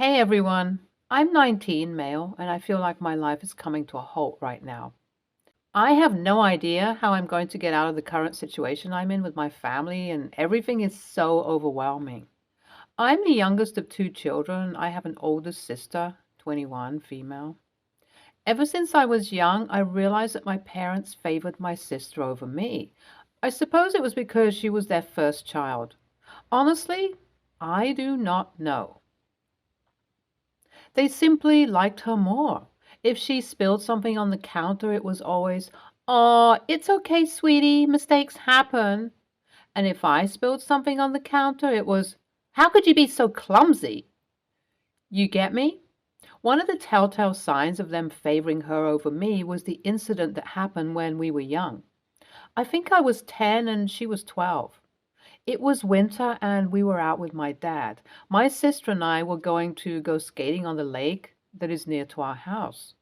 Hey everyone, I'm 19, male, and I feel like my life is coming to a halt right now. I have no idea how I'm going to get out of the current situation I'm in with my family, and everything is so overwhelming. I'm the youngest of two children. I have an older sister, 21, female. Ever since I was young, I realized that my parents favored my sister over me. I suppose it was because she was their first child. Honestly, I do not know. They simply liked her more. If she spilled something on the counter, it was always, "Oh, it's okay, sweetie, mistakes happen." And if I spilled something on the counter, it was, "How could you be so clumsy?" You get me? One of the telltale signs of them favoring her over me was the incident that happened when we were young. I think I was 10 and she was 12. It was winter and we were out with my dad. My sister and I were going to go skating on the lake that is near to our house.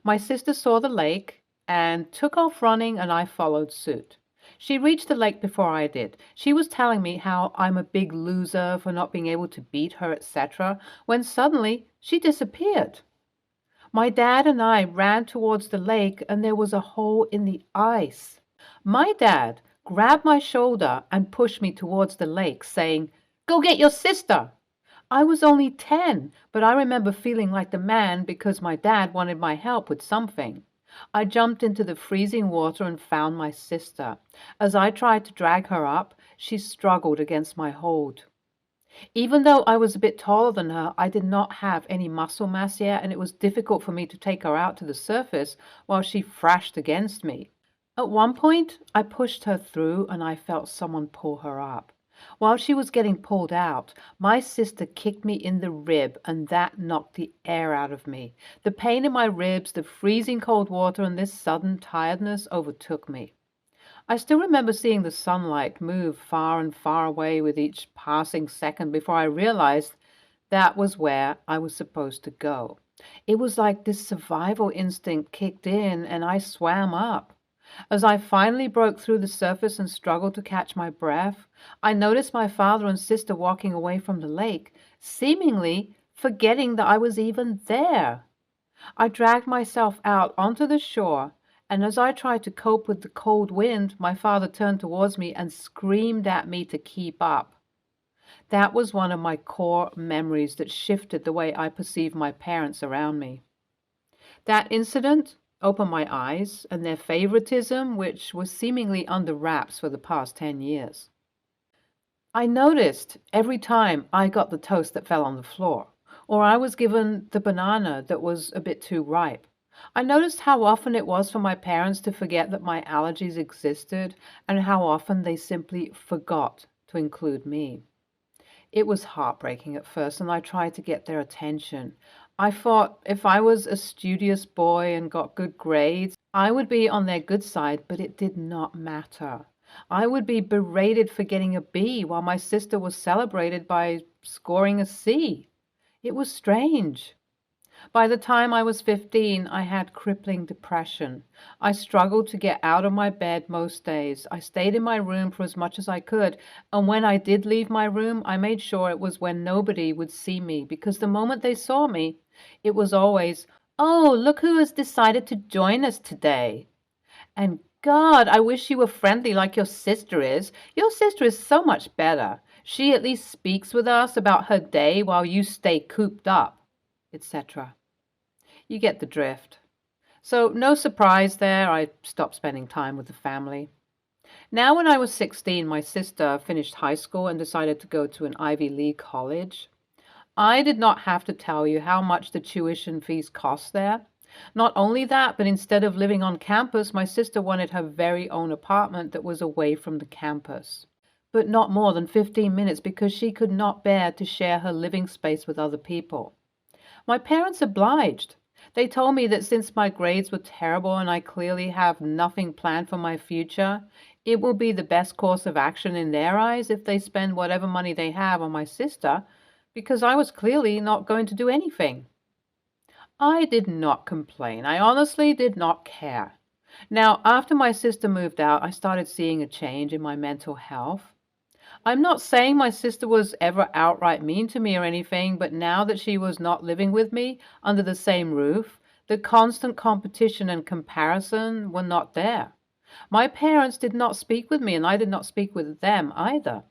My sister saw the lake and took off running, and I followed suit. She reached the lake before I did. She was telling me how I'm a big loser for not being able to beat her, etc., when suddenly she disappeared. My dad and I ran towards the lake, and there was a hole in the ice. My dad grabbed my shoulder and pushed me towards the lake, saying, "Go get your sister." I was only 10, but I remember feeling like the man because my dad wanted my help with something. I jumped into the freezing water and found my sister. As I tried to drag her up, she struggled against my hold. Even though I was a bit taller than her, I did not have any muscle mass yet, and it was difficult for me to take her out to the surface while she thrashed against me. At one point, I pushed her through and I felt someone pull her up. While she was getting pulled out, my sister kicked me in the rib, and that knocked the air out of me. The pain in my ribs, the freezing cold water, and this sudden tiredness overtook me. I still remember seeing the sunlight move far and far away with each passing second before I realized that was where I was supposed to go. It was like this survival instinct kicked in and I swam up. As I finally broke through the surface and struggled to catch my breath, I noticed my father and sister walking away from the lake, seemingly forgetting that I was even there. I dragged myself out onto the shore, and as I tried to cope with the cold wind, my father turned towards me and screamed at me to keep up. That was one of my core memories that shifted the way I perceive my parents around me. That incident opened my eyes and their favoritism, which was seemingly under wraps for the past 10 years. I noticed every time I got the toast that fell on the floor, or I was given the banana that was a bit too ripe. I noticed how often it was for my parents to forget that my allergies existed, and how often they simply forgot to include me. It was heartbreaking at first, and I tried to get their attention. I thought if I was a studious boy and got good grades, I would be on their good side, but it did not matter. I would be berated for getting a B while my sister was celebrated by scoring a C. It was strange. By the time I was 15, I had crippling depression. I struggled to get out of my bed most days. I stayed in my room for as much as I could, and when I did leave my room, I made sure it was when nobody would see me, because the moment they saw me, it was always, "Oh, look who has decided to join us today." And God, I wish you were friendly like your sister is. Your sister is so much better. She at least speaks with us about her day while you stay cooped up, etc. You get the drift. So, no surprise there, I stopped spending time with the family. Now, when I was 16, my sister finished high school and decided to go to an Ivy League college. I did not have to tell you how much the tuition fees cost there. Not only that, but instead of living on campus, my sister wanted her very own apartment that was away from the campus, but not more than 15 minutes because she could not bear to share her living space with other people. My parents obliged. They told me that since my grades were terrible and I clearly have nothing planned for my future, it will be the best course of action in their eyes if they spend whatever money they have on my sister, because I was clearly not going to do anything. I did not complain. I honestly did not care. Now, after my sister moved out, I started seeing a change in my mental health. I'm not saying my sister was ever outright mean to me or anything, but now that she was not living with me under the same roof, the constant competition and comparison were not there. My parents did not speak with me, and I did not speak with them either.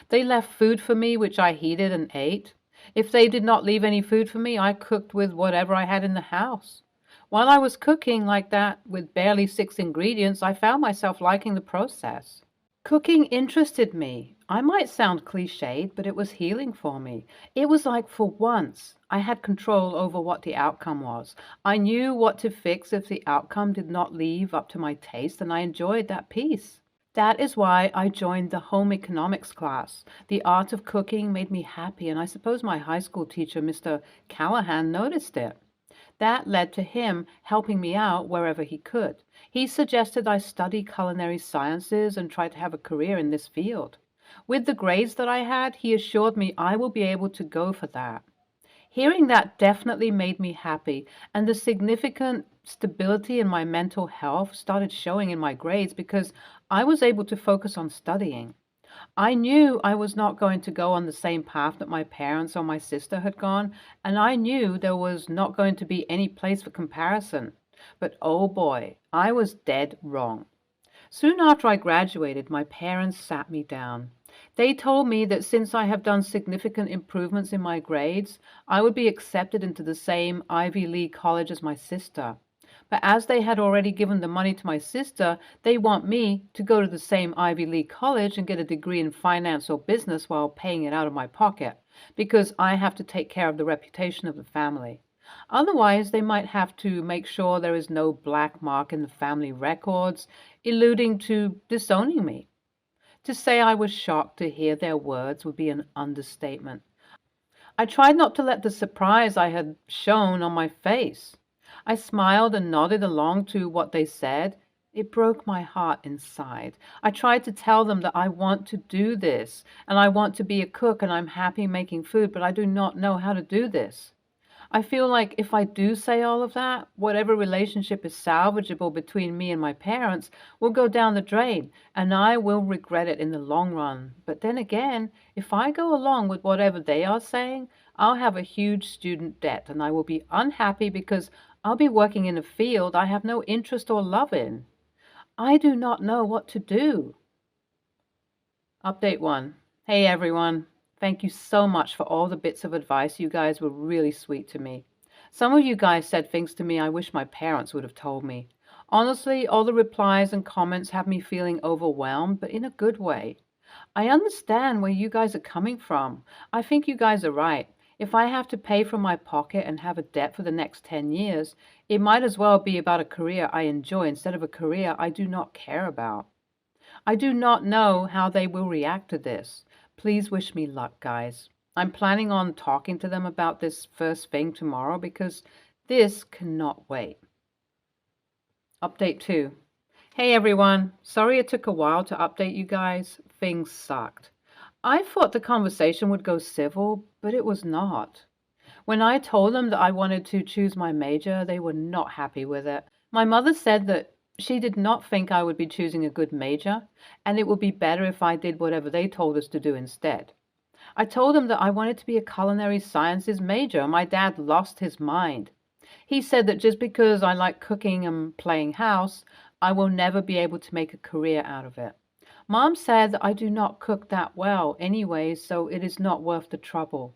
They left food for me, which I heated and ate. If they did not leave any food for me, I cooked with whatever I had in the house. While I was cooking like that with barely 6 ingredients, I found myself liking the process. Cooking interested me. I might sound cliched, but it was healing for me. It was like for once I had control over what the outcome was. I knew what to fix if the outcome did not live up to my taste, and I enjoyed that piece. That is why I joined the home economics class. The art of cooking made me happy, and I suppose my high school teacher, Mr. Callahan, noticed it. That led to him helping me out wherever he could. He suggested I study culinary sciences and try to have a career in this field. With the grades that I had, he assured me I will be able to go for that. Hearing that definitely made me happy, and the significant stability in my mental health started showing in my grades because I was able to focus on studying. I knew I was not going to go on the same path that my parents or my sister had gone, and I knew there was not going to be any place for comparison. But oh boy, I was dead wrong. Soon after I graduated, my parents sat me down. They told me that since I have done significant improvements in my grades, I would be accepted into the same Ivy League college as my sister. But as they had already given the money to my sister, they want me to go to the same Ivy League college and get a degree in finance or business while paying it out of my pocket, because I have to take care of the reputation of the family. Otherwise, they might have to make sure there is no black mark in the family records, alluding to disowning me. To say I was shocked to hear their words would be an understatement. I tried not to let the surprise I had shown on my face. I smiled and nodded along to what they said. It broke my heart inside. I tried to tell them that I want to do this, and I want to be a cook, and I'm happy making food, but I do not know how to do this. I feel like if I do say all of that, whatever relationship is salvageable between me and my parents will go down the drain, and I will regret it in the long run. But then again, if I go along with whatever they are saying, I'll have a huge student debt, and I will be unhappy because I'll be working in a field I have no interest or love in. I do not know what to do. Update 1. Hey everyone. Thank you so much for all the bits of advice. You guys were really sweet to me. Some of you guys said things to me I wish my parents would have told me. Honestly, all the replies and comments have me feeling overwhelmed, but in a good way. I understand where you guys are coming from. I think you guys are right. If I have to pay from my pocket and have a debt for the next 10 years, it might as well be about a career I enjoy instead of a career I do not care about. I do not know how they will react to this. Please wish me luck, guys. I'm planning on talking to them about this first thing tomorrow because this cannot wait. Update 2. Hey everyone. Sorry it took a while to update you guys. Things sucked. I thought the conversation would go civil, but it was not. When I told them that I wanted to choose my major, they were not happy with it. My mother said that she did not think I would be choosing a good major, and it would be better if I did whatever they told us to do instead. I told them that I wanted to be a culinary sciences major, and my dad lost his mind. He said that just because I like cooking and playing house, I will never be able to make a career out of it. Mom said that I do not cook that well anyway, so it is not worth the trouble.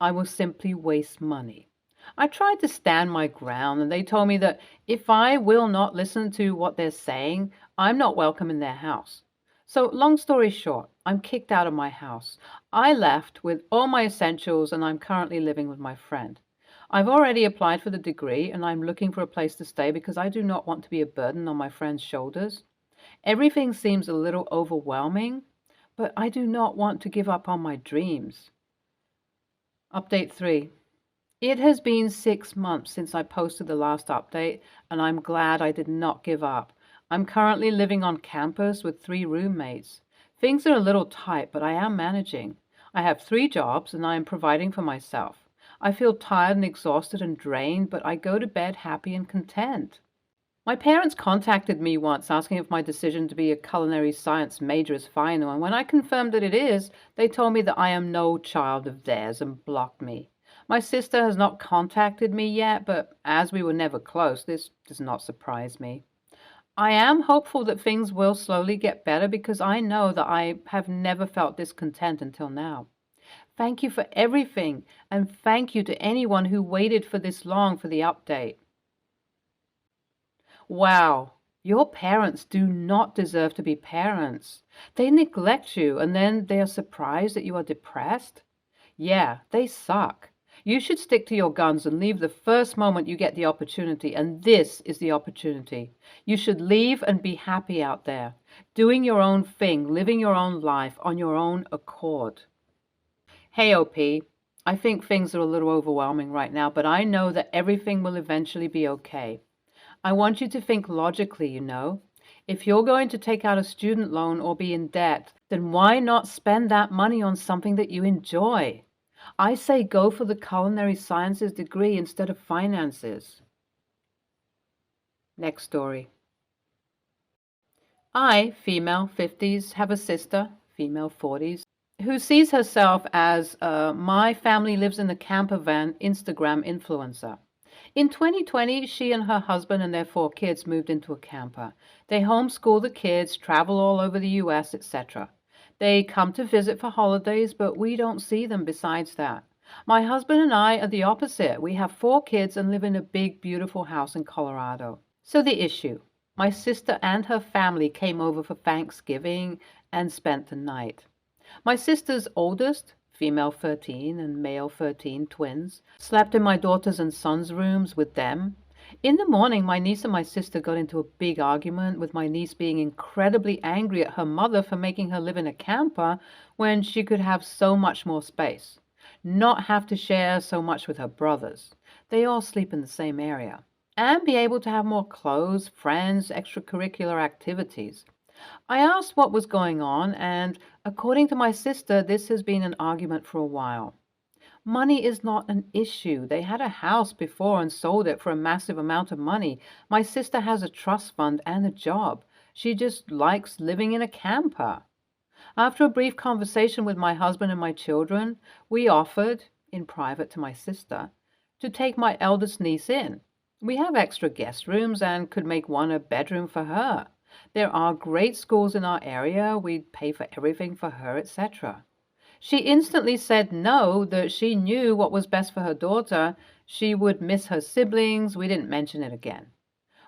I will simply waste money. I tried to stand my ground, and they told me that if I will not listen to what they're saying, I'm not welcome in their house. So, long story short, I'm kicked out of my house. I left with all my essentials, and I'm currently living with my friend. I've already applied for the degree, and I'm looking for a place to stay because I do not want to be a burden on my friend's shoulders. Everything seems a little overwhelming, but I do not want to give up on my dreams. Update 3. It has been 6 months since I posted the last update, and I'm glad I did not give up. I'm currently living on campus with 3 roommates. Things are a little tight, but I am managing. I have 3 jobs, and I am providing for myself. I feel tired and exhausted and drained, but I go to bed happy and content. My parents contacted me once asking if my decision to be a culinary science major is final, and when I confirmed that it is, they told me that I am no child of theirs and blocked me. My sister has not contacted me yet, but as we were never close, this does not surprise me. I am hopeful that things will slowly get better because I know that I have never felt this content until now. Thank you for everything, and thank you to anyone who waited for this long for the update. Wow, your parents do not deserve to be parents. They neglect you and then they are surprised that you are depressed. Yeah, they suck. You should stick to your guns and leave the first moment you get the opportunity, and this is the opportunity. You should leave and be happy out there, doing your own thing, living your own life on your own accord. Hey, OP, I think things are a little overwhelming right now, but I know that everything will eventually be okay. I want you to think logically, you know. If you're going to take out a student loan or be in debt, then why not spend that money on something that you enjoy? I say go for the culinary sciences degree instead of finances. Next story. I, female 50s, have a sister, female 40s, who sees herself as my family lives in a camper van Instagram influencer. In 2020, she and her husband and their 4 kids moved into a camper. They homeschool the kids, travel all over the US, etc. They come to visit for holidays, but we don't see them besides that. My husband and I are the opposite. We have 4 kids and live in a big, beautiful house in Colorado. So the issue. My sister and her family came over for Thanksgiving and spent the night. My sister's oldest, female 13 and male 13 twins, slept in my daughter's and son's rooms with them. In the morning, my niece and my sister got into a big argument, with my niece being incredibly angry at her mother for making her live in a camper when she could have so much more space, not have to share so much with her brothers. They all sleep in the same area, and be able to have more clothes, friends, extracurricular activities. I asked what was going on, and according to my sister, this has been an argument for a while. Money is not an issue. They had a house before and sold it for a massive amount of money. My sister has a trust fund and a job. She just likes living in a camper. After a brief conversation with my husband and my children, we offered, in private to my sister, to take my eldest niece in. We have extra guest rooms and could make one a bedroom for her. There are great schools in our area. We'd pay for everything for her, etc. She instantly said no, that she knew what was best for her daughter. She would miss her siblings. We didn't mention it again.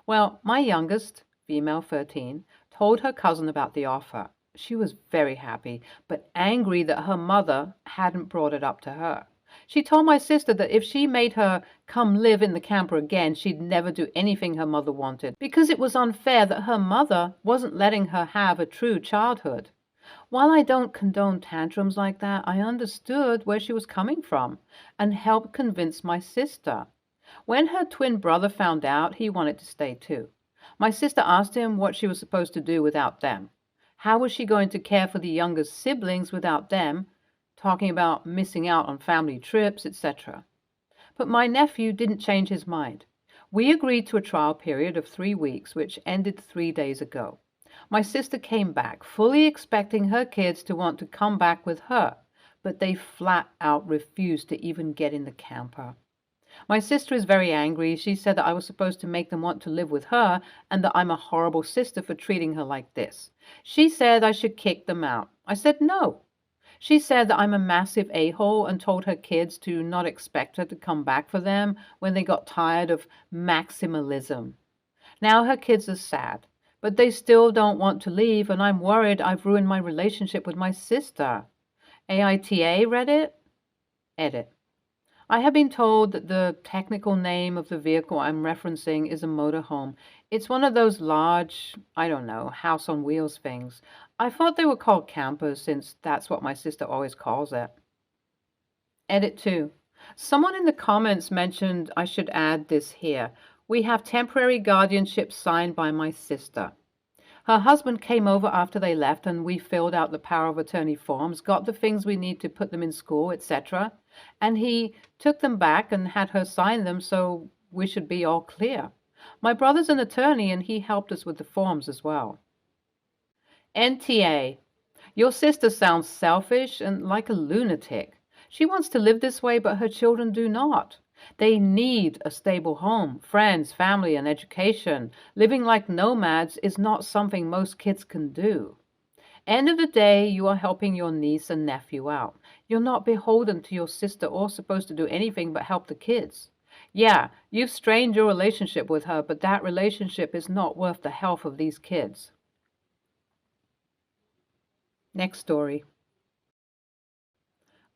Well, my youngest, female 13, told her cousin about the offer. She was very happy, but angry that her mother hadn't brought it up to her. She told my sister that if she made her come live in the camper again, she'd never do anything her mother wanted, because it was unfair that her mother wasn't letting her have a true childhood. While I don't condone tantrums like that, I understood where she was coming from and helped convince my sister. When her twin brother found out, he wanted to stay too. My sister asked him what she was supposed to do without them. How was she going to care for the younger siblings without them, talking about missing out on family trips, etc. But my nephew didn't change his mind. We agreed to a trial period of 3 weeks, which ended 3 days ago. My sister came back, fully expecting her kids to want to come back with her, but they flat out refused to even get in the camper. My sister is very angry. She said that I was supposed to make them want to live with her and that I'm a horrible sister for treating her like this. She said I should kick them out. I said no. She said that I'm a massive a-hole and told her kids to not expect her to come back for them when they got tired of maximalism. Now her kids are sad, but they still don't want to leave, and I'm worried I've ruined my relationship with my sister. AITA Reddit? Edit. I have been told that the technical name of the vehicle I'm referencing is a motorhome. It's one of those large, I don't know, house on wheels things. I thought they were called campers since that's what my sister always calls it. Edit 2. Someone in the comments mentioned I should add this here. We have temporary guardianship signed by my sister. Her husband came over after they left, and we filled out the power of attorney forms, got the things we need to put them in school, etc. And he took them back and had her sign them, so we should be all clear. My brother's an attorney and he helped us with the forms as well. NTA. Your sister sounds selfish and like a lunatic. She wants to live this way, but her children do not. They need a stable home, friends, family, and education. Living like nomads is not something most kids can do. End of the day, you are helping your niece and nephew out. You're not beholden to your sister or supposed to do anything but help the kids. Yeah, you've strained your relationship with her, but that relationship is not worth the health of these kids. Next story.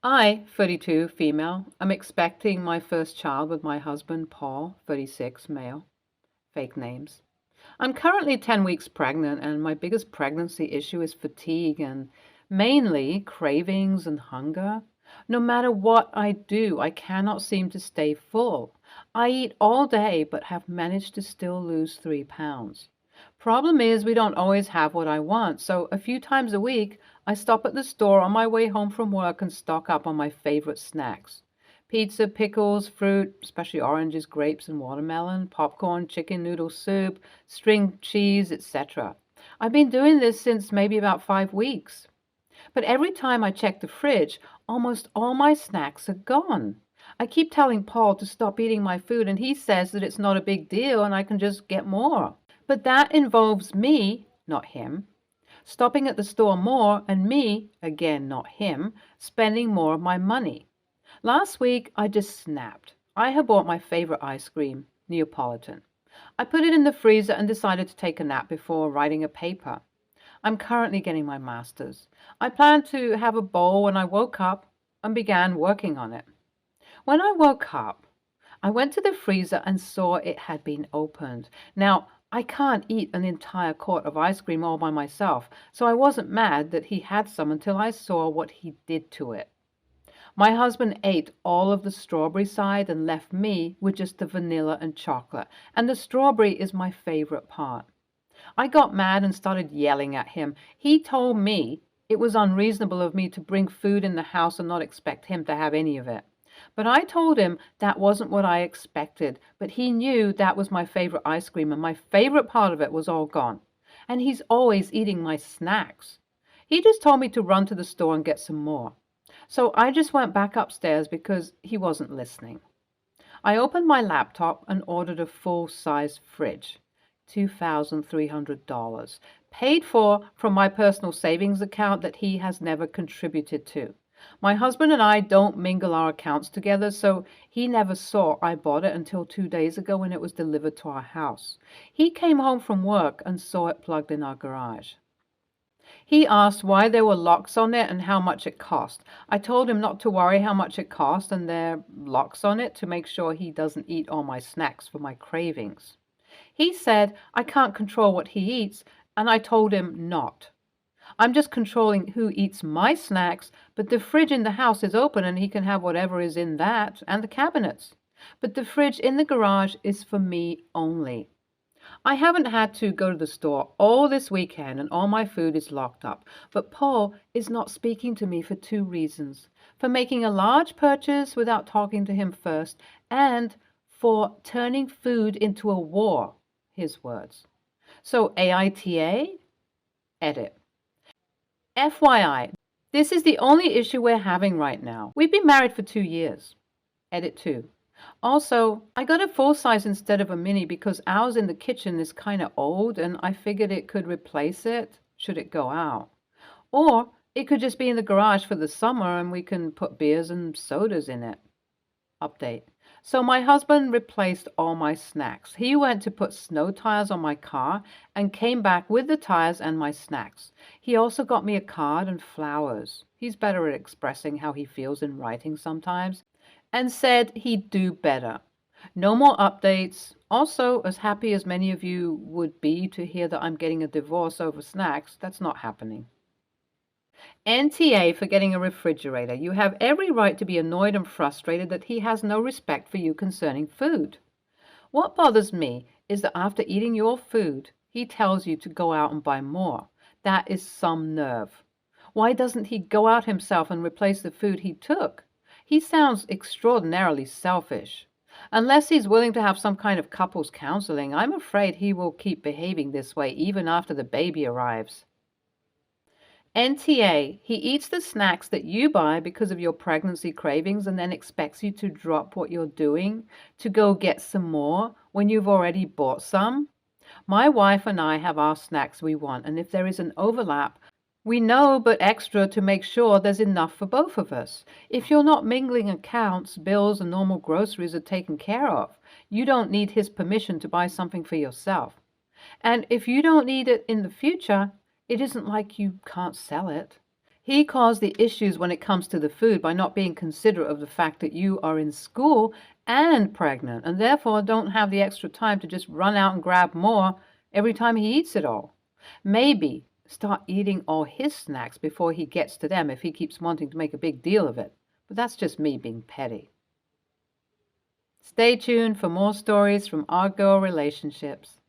I, 32, female, am expecting my first child with my husband, Paul, 36, male. Fake names. I'm currently 10 weeks pregnant, and my biggest pregnancy issue is fatigue and mainly cravings and hunger. No matter what I do, I cannot seem to stay full. I eat all day, but have managed to still lose 3 pounds. Problem is, we don't always have what I want, so a few times a week, I stop at the store on my way home from work and stock up on my favorite snacks. Pizza, pickles, fruit, especially oranges, grapes, and watermelon, popcorn, chicken noodle soup, string cheese, etc. I've been doing this since maybe about 5 weeks. But every time I check the fridge, almost all my snacks are gone. I keep telling Paul to stop eating my food, and he says that it's not a big deal and I can just get more. But that involves me, not him, stopping at the store more, and me, again, not him, spending more of my money. Last week, I just snapped. I had bought my favorite ice cream, Neapolitan. I put it in the freezer and decided to take a nap before writing a paper. I'm currently getting my master's. I planned to have a bowl when I woke up and began working on it. When I woke up, I went to the freezer and saw it had been opened. Now, I can't eat an entire quart of ice cream all by myself, so I wasn't mad that he had some until I saw what he did to it. My husband ate all of the strawberry side and left me with just the vanilla and chocolate, and the strawberry is my favorite part. I got mad and started yelling at him. He told me it was unreasonable of me to bring food in the house and not expect him to have any of it. But I told him that wasn't what I expected, but he knew that was my favorite ice cream and my favorite part of it was all gone. And he's always eating my snacks. He just told me to run to the store and get some more. So I just went back upstairs because he wasn't listening. I opened my laptop and ordered a full-size fridge, $2,300, paid for from my personal savings account that he has never contributed to. My husband and I don't mingle our accounts together, so he never saw I bought it until 2 days ago when it was delivered to our house. He came home from work and saw it plugged in our garage. He asked why there were locks on it and how much it cost. I told him not to worry how much it cost, and there are locks on it to make sure he doesn't eat all my snacks for my cravings. He said I can't control what he eats, and I told him not. I'm just controlling who eats my snacks, but the fridge in the house is open and he can have whatever is in that and the cabinets. But the fridge in the garage is for me only. I haven't had to go to the store all this weekend and all my food is locked up. But Paul is not speaking to me for 2 reasons. For making a large purchase without talking to him first, and for turning food into a war, his words. So AITA, edit. FYI, this is the only issue we're having right now. We've been married for 2 years. Edit 2. Also, I got a full size instead of a mini because ours in the kitchen is kind of old and I figured it could replace it should it go out. Or it could just be in the garage for the summer and we can put beers and sodas in it. Update. So my husband replaced all my snacks. He went to put snow tires on my car and came back with the tires and my snacks. He also got me a card and flowers. He's better at expressing how he feels in writing sometimes, and said he'd do better. No more updates. Also, as happy as many of you would be to hear that I'm getting a divorce over snacks, that's not happening. NTA for getting a refrigerator. You have every right to be annoyed and frustrated that he has no respect for you concerning food. What bothers me is that after eating your food, he tells you to go out and buy more. That is some nerve. Why doesn't he go out himself and replace the food he took? He sounds extraordinarily selfish. Unless he's willing to have some kind of couples counseling, I'm afraid he will keep behaving this way even after the baby arrives. NTA, he eats the snacks that you buy because of your pregnancy cravings and then expects you to drop what you're doing to go get some more when you've already bought some. My wife and I have our snacks we want, and if there is an overlap, we know but extra to make sure there's enough for both of us. If you're not mingling accounts, bills, and normal groceries are taken care of, you don't need his permission to buy something for yourself. And if you don't need it in the future, it isn't like you can't sell it. He caused the issues when it comes to the food by not being considerate of the fact that you are in school and pregnant, and therefore don't have the extra time to just run out and grab more every time he eats it all. Maybe start eating all his snacks before he gets to them if he keeps wanting to make a big deal of it. But that's just me being petty. Stay tuned for more stories from our girl relationships.